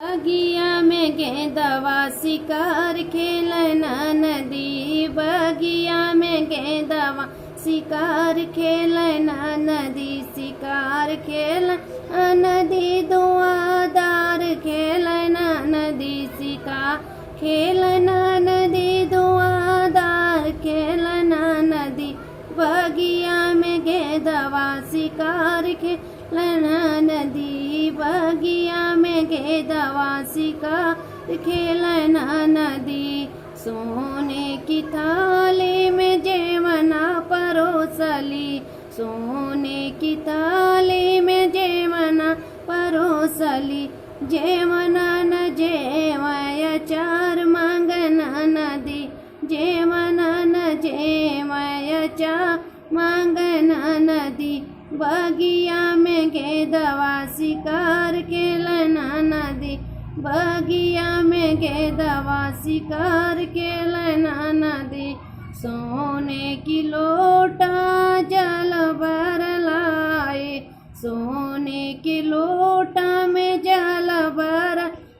बगिया में गेंदवा शिकार खेलना नदी, बगिया में गेंदवा शिकार खेलना नदी, शिकार खेलना नदी, धुआंधार खेलना नदी, शिकार खेलना नदी, धुआंधार खेलना नदी, बगिया में गेंदवा शिकार खेलना नदी, बगिया में गेंदवा शिकार खेलना नदी, सोने की थाली में जेवना परोसली, सोने की थाली में जेवना परोसली, जेवना न जेवय चार मांगना नदी, जेवना न जेवय चार मांगना नदी, बगिया में गेंदवा शिकार खेलना नदी, बगिया में गेंदवा शिकार खेलना नदी, सोने की लोटा जल भर लाए, सोने की लोटा में जल भर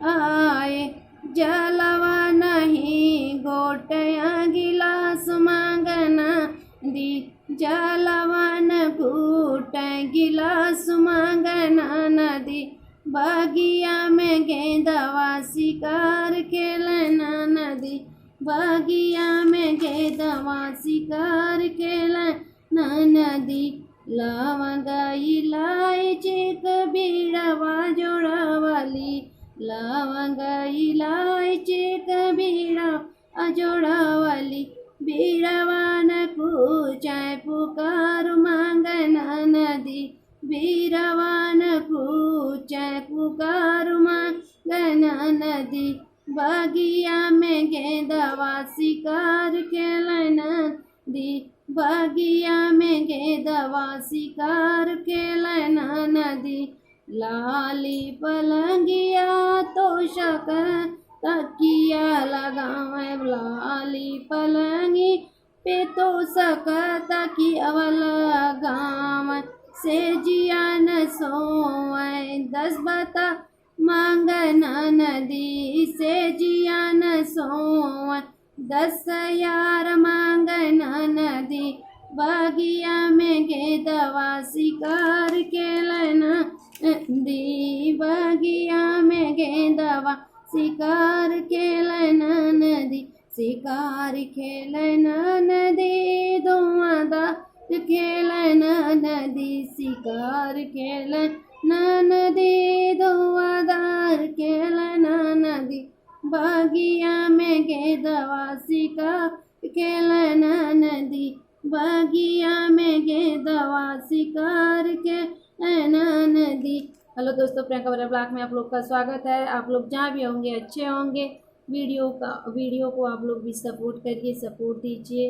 आए, जलवा नहीं गोटया गिलास मांगना दी, जलवा न घूट गिलास मांगना नदी, बगिया में गेंदवा शिकार खेलना नदी, बगिया में गेंदवा शिकार खेलना नदी, लवंग इलायची कबीरवा जोड़ावली, लवंग इलायची कबीरवा जोड़ावली, बीरवा न पूछे पुकार मांगना नदी, बीरवा न पूछे पुकार मांगना नदी, बगिया में गेंदवा शिकार खेलना नदी, बगिया में गेंदवा शिकार खेलना नदी, लाली पलंगिया तोशक तकिया लगावे, लाली पलंगी पे तोशक तकिया लगावे, से जिया न सोए 10 बता मांगना नदी, से जिया न सोए 10 यार मांगना नदी, बगिया में गेंदवा शिकार खेलना नदी, बगिया में गेंदवा शिकार खेलना नदी, शिकार खेलना नदी, धुआंधार खेलना नदी, शिकार खेलना नदी, धुआंधार खेलना नदी, बगिया में गेंदवा शिकार खेलना नदी, बगिया में गेंदवा शिकार खेलना नदी। हेलो दोस्तों, प्रियंका बरा ब्लॉग में आप लोग का स्वागत है। आप लोग जहाँ भी होंगे अच्छे होंगे। वीडियो को आप लोग भी सपोर्ट करिए, सपोर्ट दीजिए।